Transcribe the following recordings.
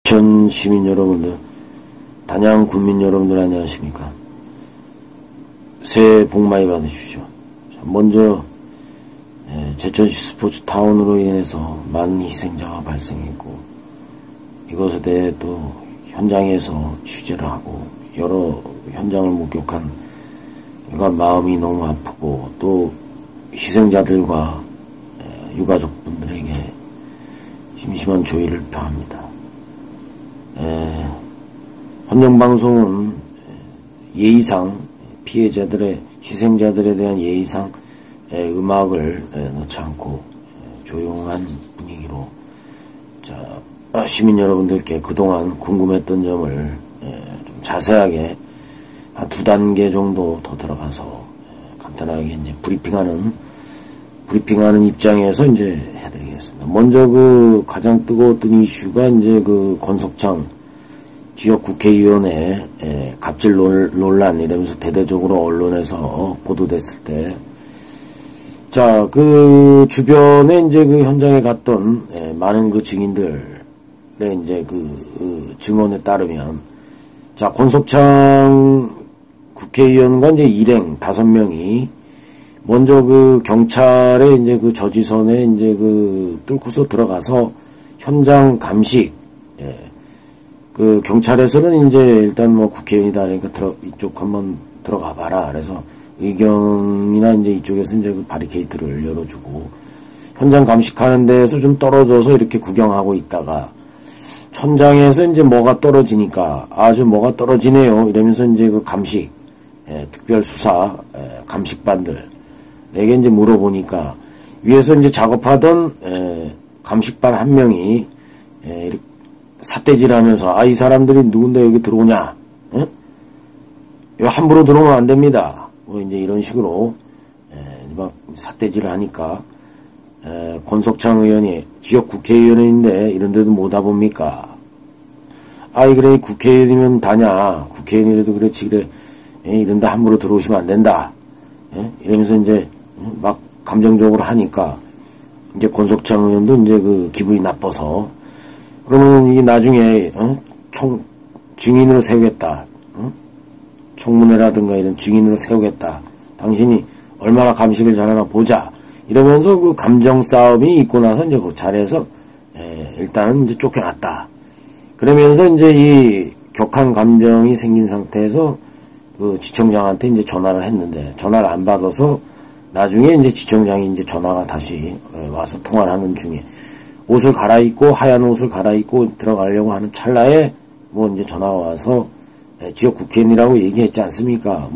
전 시민 여러분들, 단양 군민 여러분들 안녕하십니까? 새해 복 많이 받으십시오. 먼저 제천시 스포츠 타운으로 인해서 많은 희생자가 발생했고, 이것에 대해 또 현장에서 취재를 하고 여러 현장을 목격한 이건 마음이 너무 아프고, 또 희생자들과 유가족분들에게 심심한 조의를 표합니다. 헌정방송은 예의상 피해자들의, 희생자들에 대한 예의상 음악을 넣지 않고 조용한 분위기로 시민 여러분들께 그동안 궁금했던 점을 좀 자세하게 한 2단계 정도 더 들어가서 간단하게 이제 브리핑하는 입장에서 이제 해드리겠습니다. 먼저 가장 뜨거웠던 이슈가 이제 권석창 지역 국회의원의 갑질 논란 이러면서 대대적으로 언론에서 보도됐을 때, 주변에 이제 현장에 갔던 많은 증인들의 이제 증언에 따르면, 권석창 국회의원과 이제 일행 5명이 먼저 경찰의 이제 저지선에 이제 뚫고서 들어가서 현장 감식, 경찰에서는 이제 일단 국회의원이다 그러니까 이쪽 한번 들어가 봐라. 그래서 의경이나 이제 이쪽에서 이제 바리케이트를 열어주고, 현장 감식하는 데에서 좀 떨어져서 이렇게 구경하고 있다가, 천장에서 이제 뭐가 떨어지니까, 좀 뭐가 떨어지네요. 이러면서 이제 감식, 특별수사, 감식반들, 내게 이제 물어보니까, 위에서 이제 작업하던, 감식반 한 명이, 이렇게 삿대질 하면서, 이 사람들이 누군데 여기 들어오냐? 함부로 들어오면 안 됩니다. 이제 이런 식으로, 막 삿대질을 하니까, 권석창 의원이 지역 국회의원인데 이런 데도 못 와봅니까? 그래, 국회의원이면 다냐? 국회의원이라도 그렇지, 그래. 이런 데 함부로 들어오시면 안 된다. 이러면서 이제 막 감정적으로 하니까, 이제 권석창 의원도 이제 기분이 나빠서, 그러면 이게 나중에, 증인으로 세우겠다. 청문회라든가 이런 증인으로 세우겠다. 당신이 얼마나 감식을 잘하나 보자. 이러면서 감정 싸움이 있고 나서 이제 그 자리에서, 일단은 이제 쫓겨났다. 그러면서 이제 이 격한 감정이 생긴 상태에서 지청장한테 이제 전화를 했는데, 전화를 안 받아서 나중에 이제 지청장이 이제 전화가 다시 와서 통화를 하는 중에, 옷을 갈아입고, 하얀 옷을 갈아입고 들어가려고 하는 찰나에 이제 전화가 와서, 지역 국회의원이라고 얘기했지 않습니까?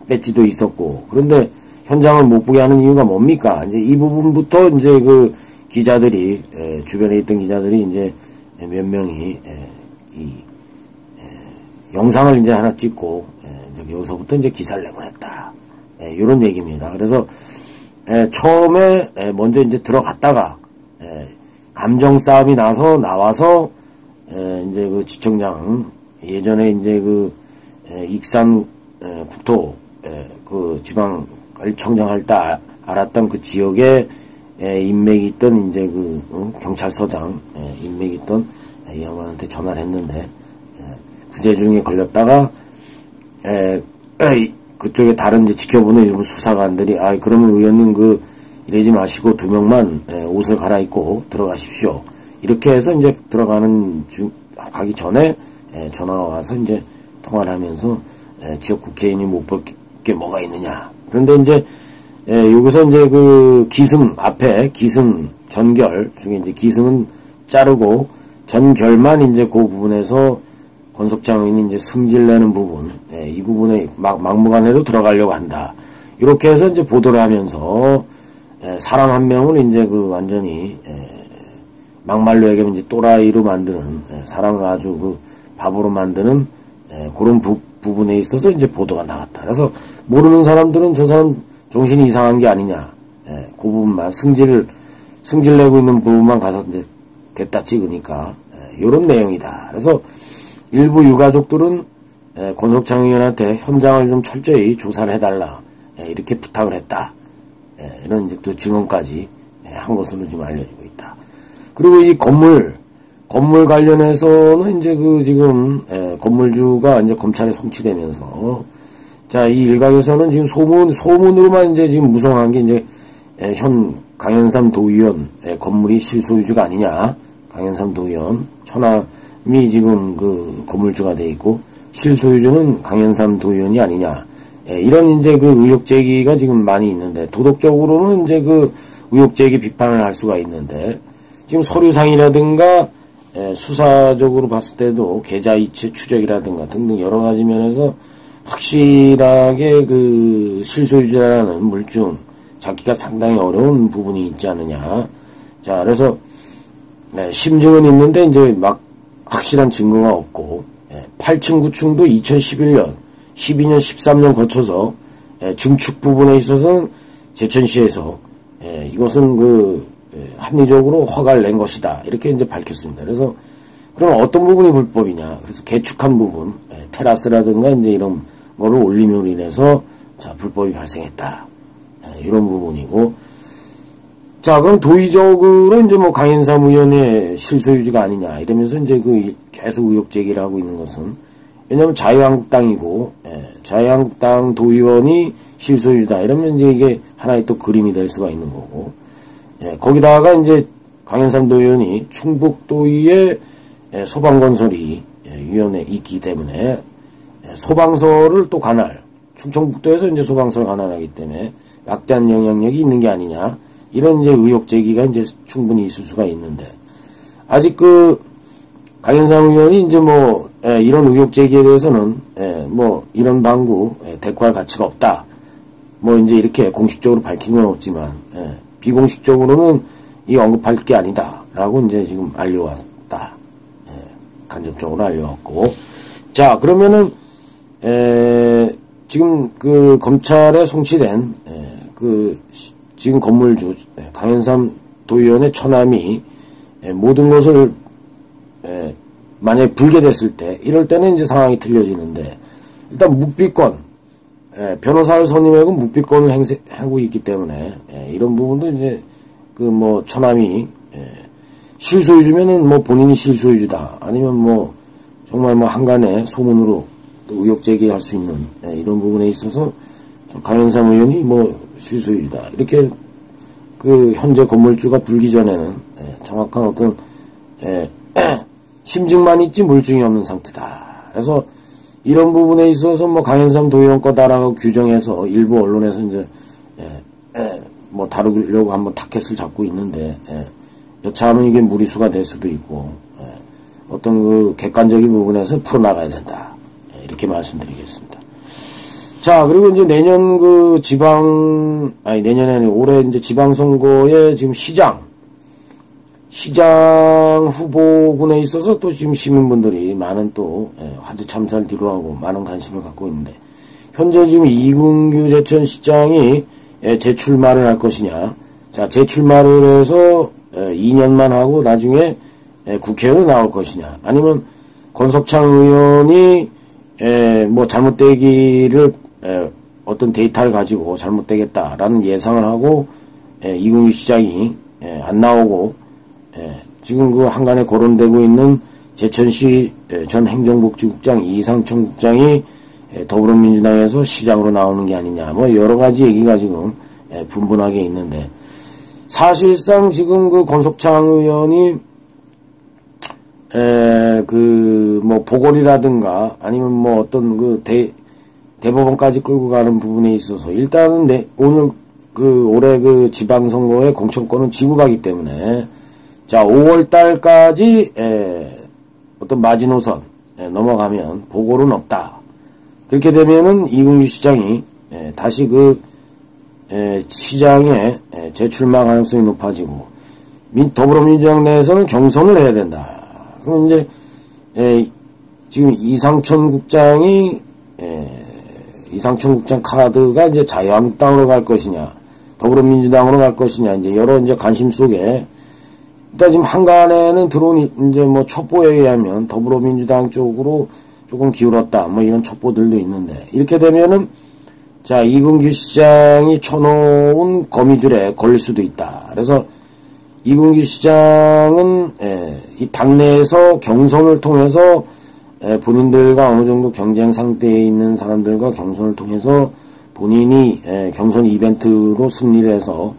배지도 있었고. 그런데 현장을 못 보게 하는 이유가 뭡니까? 이제 이 부분부터 이제 기자들이, 주변에 있던 기자들이 이제 몇 명이, 영상을 이제 하나 찍고, 여기서부터 이제 기사를 내보냈다. 요런 얘기입니다. 그래서, 처음에, 먼저 이제 들어갔다가, 감정 싸움이 나와서, 이제 지청장, 예전에 이제 익산, 국토, 지방관리청장 할 때 알았던 그 지역에, 인맥이 있던 이제 경찰서장, 인맥이 있던 이 양반한테 전화를 했는데, 구제중에 걸렸다가, 그쪽에 다른 이제 지켜보는 일부 수사관들이, 그러면 의원님 이러지 마시고 2명만 옷을 갈아입고 들어가십시오. 이렇게 해서 이제 가기 전에 전화가 와서 이제 통화를 하면서 지역 국회의원이 못 볼 게 뭐가 있느냐. 그런데 이제 여기서 이제 기승 앞에 기승 전결 중에 이제 기승은 자르고 전결만 이제 그 부분에서 권석창 의원이 이제 승질내는 부분, 이 부분에 막무가내로 들어가려고 한다. 이렇게 해서 이제 보도를 하면서 사람 한 명을 이제 완전히 막말로 얘기하면 이제 또라이로 만드는, 사람을 아주 바보로 만드는 그런 부분에 있어서 이제 보도가 나갔다. 그래서 모르는 사람들은 저 사람 정신이 이상한 게 아니냐, 그 부분만 승질 내고 있는 부분만 가서 이제 됐다 찍으니까 이런 내용이다. 그래서 일부 유가족들은 권석창 의원한테 현장을 좀 철저히 조사를 해달라, 이렇게 부탁을 했다. 이런 이제 또 증언까지 한 것으로 지금 알려지고 있다. 그리고 이 건물 건물 관련해서는 이제 그 지금 건물주가 이제 검찰에 송치되면서 자, 이 일각에서는 지금 소문으로만 이제 지금 무성한 게 이제 현 강현삼 도의원 건물이 실소유주가 아니냐. 강현삼 도의원 처남이 지금 그 건물주가 돼 있고 실소유주는 강현삼 도의원이 아니냐. 이런 이제 그 의혹 제기가 지금 많이 있는데 도덕적으로는 이제 그 의혹 제기 비판을 할 수가 있는데 지금 서류상이라든가 수사적으로 봤을 때도 계좌이체 추적이라든가 등등 여러 가지 면에서 확실하게 그 실소유주라는 물증 잡기가 상당히 어려운 부분이 있지 않느냐. 자, 그래서 심증은 있는데 이제 막 확실한 증거가 없고 8층 9층도 2011년 12년 13년 거쳐서 증축 부분에 있어서는 제천시에서 이것은 그 합리적으로 허가를 낸 것이다 이렇게 이제 밝혔습니다. 그래서 그럼 어떤 부분이 불법이냐? 그래서 개축한 부분 테라스라든가 이제 이런 거를 올림으로 인해서 자 불법이 발생했다 이런 부분이고 자 그럼 도의적으로 이제 뭐 강현삼 의원의 실소유주가 아니냐 이러면서 이제 그 계속 의혹 제기를 하고 있는 것은 왜냐하면 자유한국당이고 자유한국당 도의원이 실소유주다 이러면 이제 이게 하나의 또 그림이 될 수가 있는 거고 거기다가 이제 강현삼 도의원이 충북도의회 소방건설이 위원회에 있기 때문에 소방서를 또 관할 충청북도에서 이제 소방서를 관할하기 때문에 막대한 영향력이 있는 게 아니냐 이런 이제 의혹 제기가 이제 충분히 있을 수가 있는데 아직 그 강현삼 의원이 이제 뭐 이런 의혹 제기에 대해서는 뭐 이런 방구 대꾸할 가치가 없다 뭐 이제 이렇게 공식적으로 밝힌 건 없지만 비공식적으로는 이 언급할 게 아니다라고 이제 지금 알려왔다 간접적으로 알려왔고 자 그러면은 지금 그 검찰에 송치된 그 지금 건물주 강현삼 도의원의 처남이 모든 것을 만약에 불게 됐을 때 이럴 때는 이제 상황이 틀려지는데 일단 묵비권 변호사를 선임하고 묵비권을 행사하고 있기 때문에 이런 부분도 이제 그 뭐 처남이 실소유주면은 뭐 본인이 실소유주다 아니면 뭐 정말 뭐 한간에 소문으로 또 의혹 제기할 수 있는 이런 부분에 있어서 강현삼 의원이 뭐 실소유주다 이렇게 그 현재 건물주가 불기 전에는 정확한 어떤 심증만 있지 물증이 없는 상태다. 그래서 이런 부분에 있어서 뭐 강현삼 도의원 거다라고 규정해서 일부 언론에서 이제 뭐 다루려고 한번 타켓을 잡고 있는데 여차하면 이게 무리수가 될 수도 있고 어떤 그 객관적인 부분에서 풀어나가야 된다. 이렇게 말씀드리겠습니다. 자, 그리고 이제 내년 그 내년에 아니고 올해 이제 지방선거에 지금 시장 후보군에 있어서 또 지금 시민분들이 많은 또 화제 참사를 뒤로하고 많은 관심을 갖고 있는데 현재 지금 이근규 제천시장이 재출마를 할 것이냐 자 재출마를 해서 2년만 하고 나중에 국회의원으로 나올 것이냐 아니면 권석창 의원이 뭐 잘못되기를 어떤 데이터를 가지고 잘못되겠다라는 예상을 하고 이근규 시장이 안 나오고 지금 그 한간에 거론되고 있는 제천시 전 행정복지국장 이상천 국장이 더불어민주당에서 시장으로 나오는 게 아니냐 뭐 여러 가지 얘기가 지금 분분하게 있는데 사실상 지금 그 권석창 의원이 그 뭐 보궐이라든가 아니면 뭐 어떤 그 대법원까지 끌고 가는 부분에 있어서 일단은 오늘 그 올해 그 지방선거의 공천권은 지고 가기 때문에 자 5월 달까지 어떤 마지노선 넘어가면 보궐은 없다. 그렇게 되면은 이근규 시장이 다시 그 시장에 재출마 가능성이 높아지고 더불어민주당 내에서는 경선을 해야 된다. 그럼 이제 지금 이상천 국장 카드가 이제 자유한국당으로 갈 것이냐, 더불어민주당으로 갈 것이냐, 이제 여러 이제 관심 속에 일단 지금 한간에는 들어온 이제 뭐 첩보에 의하면 더불어민주당 쪽으로 조금 기울었다, 뭐 이런 첩보들도 있는데 이렇게 되면은 자 이근규 시장이 쳐놓은 거미줄에 걸릴 수도 있다. 그래서 이근규 시장은 이 당내에서 경선을 통해서 본인들과 어느 정도 경쟁 상태에 있는 사람들과 경선을 통해서 본인이 경선 이벤트로 승리를 해서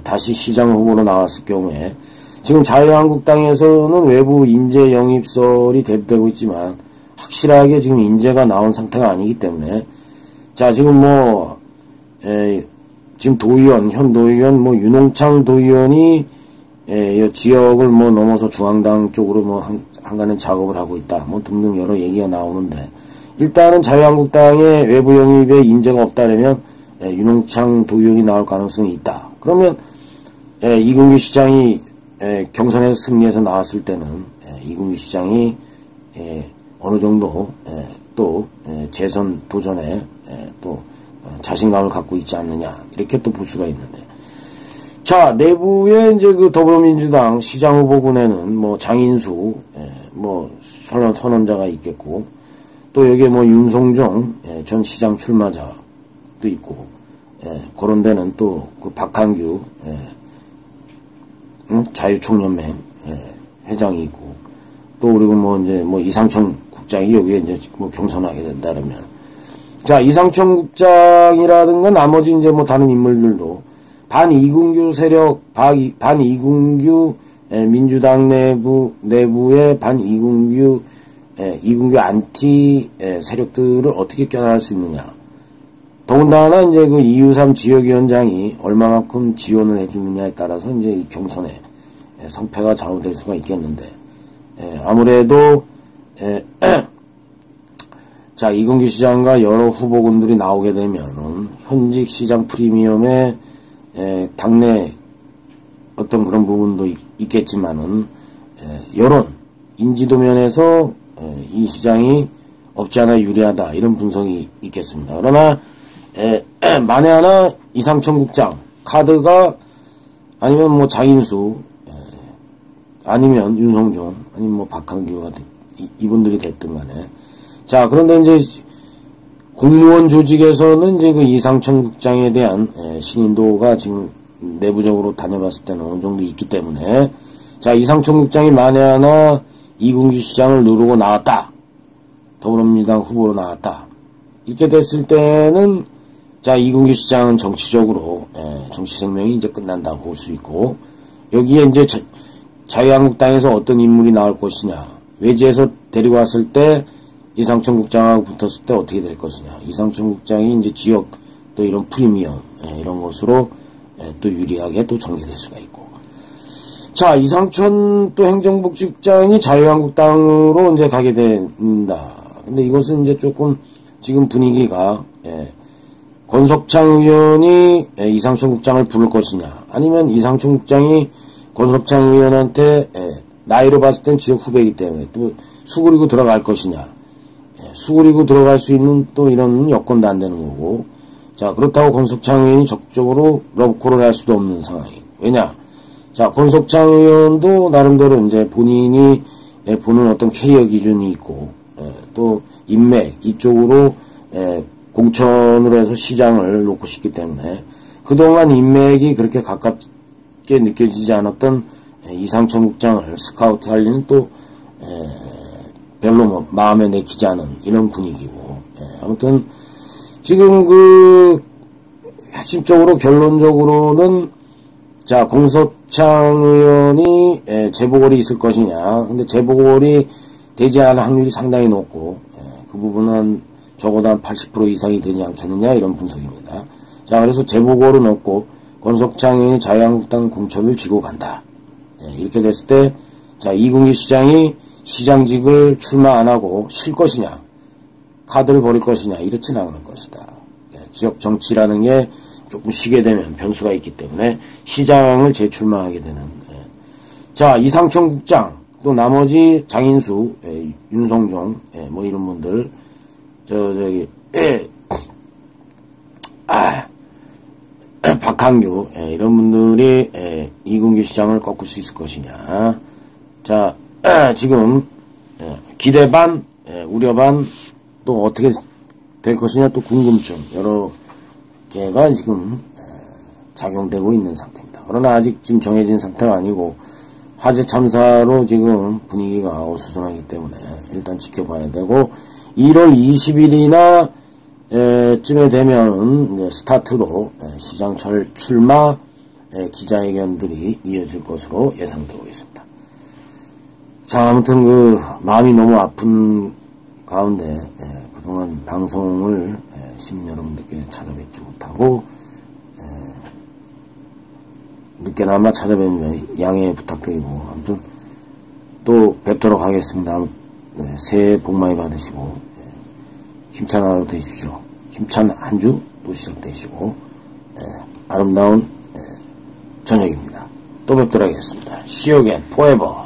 다시 시장 후보로 나왔을 경우에 지금 자유한국당에서는 외부 인재 영입설이 대두되고 있지만 확실하게 지금 인재가 나온 상태가 아니기 때문에 자 지금 뭐 지금 도의원 현 도의원 뭐 윤홍창 도의원이 이 지역을 뭐 넘어서 중앙당 쪽으로 뭐 한간의 작업을 하고 있다 뭐 등등 여러 얘기가 나오는데 일단은 자유한국당의 외부 영입에 인재가 없다면 윤홍창 도의원이 나올 가능성이 있다. 그러면 이근규 시장이 경선에서 승리해서 나왔을 때는 이근규 시장이 어느 정도 또 재선 도전에 또 자신감을 갖고 있지 않느냐 이렇게 또 볼 수가 있는데 자 내부에 이제 그 더불어민주당 시장 후보군에는 뭐 장인수 뭐 선언자가 있겠고 또 여기에 뭐 윤성종 전 시장 출마자도 있고 그런 데는 또 그 박한규 자유총연맹 회장이 있고 또 그리고 뭐 이제 뭐 이상청 국장이 여기에 이제 뭐 경선하게 된다 그러면 자 이상청 국장이라든가 나머지 이제 뭐 다른 인물들도 반이근규 세력 반이근규 민주당 내부의 반이근규 이근규 안티 세력들을 어떻게 껴나갈 수 있느냐. 더군다나 이제 그 이유삼 지역위원장이 얼마만큼 지원을 해주느냐에 따라서 이제 이 경선에 성패가 좌우될 수가 있겠는데, 아무래도, 자, 이근규 시장과 여러 후보군들이 나오게 되면은 현직 시장 프리미엄에 당내 어떤 그런 부분도 있겠지만은, 여론, 인지도 면에서 이 시장이 없지 않아 유리하다 이런 분석이 있겠습니다. 그러나 만에 하나 이상청 국장 카드가 아니면 뭐 장인수 아니면 윤성종 아니면 뭐 박한규가 이분들이 됐든 간에 자 그런데 이제 공무원 조직에서는 이제 그 이상청 국장에 대한 신인도가 지금 내부적으로 다녀봤을 때는 어느 정도 있기 때문에 자 이상청 국장이 만에 하나 이근규 시장을 누르고 나왔다. 더불어민주당 후보로 나왔다. 이렇게 됐을 때는 자 이근규 시장은 정치적으로 정치 생명이 이제 끝난다고 볼 수 있고 여기에 이제 자유한국당에서 어떤 인물이 나올 것이냐 외지에서 데리고 왔을 때 이상청 국장하고 붙었을 때 어떻게 될 것이냐 이상청 국장이 이제 지역 또 이런 프리미엄 이런 것으로 또 유리하게 또 전개될 수가 있고 자 이상천 또 행정복지국장이 자유한국당으로 이제 가게 된다. 근데 이것은 이제 조금 지금 분위기가 권석창 의원이 이상천 국장을 부를 것이냐 아니면 이상천 국장이 권석창 의원한테 나이로 봤을 땐 지역 후배이기 때문에 또 수그리고 들어갈 것이냐 수그리고 들어갈 수 있는 또 이런 여건도 안 되는 거고 자 그렇다고 권석창 의원이 적극적으로 러브콜을 할 수도 없는 상황이에요. 왜냐 자 권석창 의원도 나름대로 이제 본인이 보는 어떤 캐리어 기준이 있고 또 인맥 이쪽으로 공천으로 해서 시장을 놓고 싶기 때문에 그동안 인맥이 그렇게 가깝게 느껴지지 않았던 이상천 국장을 스카우트 하려는 또 별로 마음에 내키지 않은 이런 분위기고 아무튼 지금 그 핵심적으로 결론적으로는 자 권석창 의원이 재보궐이 있을 것이냐 근데 재보궐이 되지 않을 확률이 상당히 높고 그 부분은 적어도 한 80% 이상이 되지 않겠느냐 이런 분석입니다. 자 그래서 재보궐은 없고 권석창 의원이 자유한국당 공천을 쥐고 간다. 이렇게 됐을 때 자 이근규 시장이 시장직을 출마 안 하고 쉴 것이냐 카드를 버릴 것이냐 이렇지는 않을 것이다. 지역 정치라는 게 조금 쉬게 되면 변수가 있기 때문에 시장을 재출마하게 되는 자 이상천 국장 또 나머지 장인수 윤성종 뭐 이런 분들 저기 박한규 이런 분들이 이근규 시장을 꺾을 수 있을 것이냐 자 지금 기대 반 우려 반 또 어떻게 될 것이냐 또 궁금증 여러 개가 지금 작용되고 있는 상태입니다. 그러나 아직 지금 정해진 상태가 아니고 화재 참사로 지금 분위기가 어수선하기 때문에 일단 지켜봐야 되고 1월 20일이나 쯤에 되면 이제 스타트로 시장 출마 기자회견들이 이어질 것으로 예상되고 있습니다. 자, 아무튼 마음이 너무 아픈 가운데 그동안 방송을 시민 여러분들께 찾아뵙지 못하고 늦게나마 찾아뵙는 양해 부탁드리고 아무튼 또 뵙도록 하겠습니다. 새해 복 많이 받으시고 힘찬 하루 되십시오. 힘찬 한 주 또 시작되시고 아름다운 저녁입니다. 또 뵙도록 하겠습니다. See you again, forever.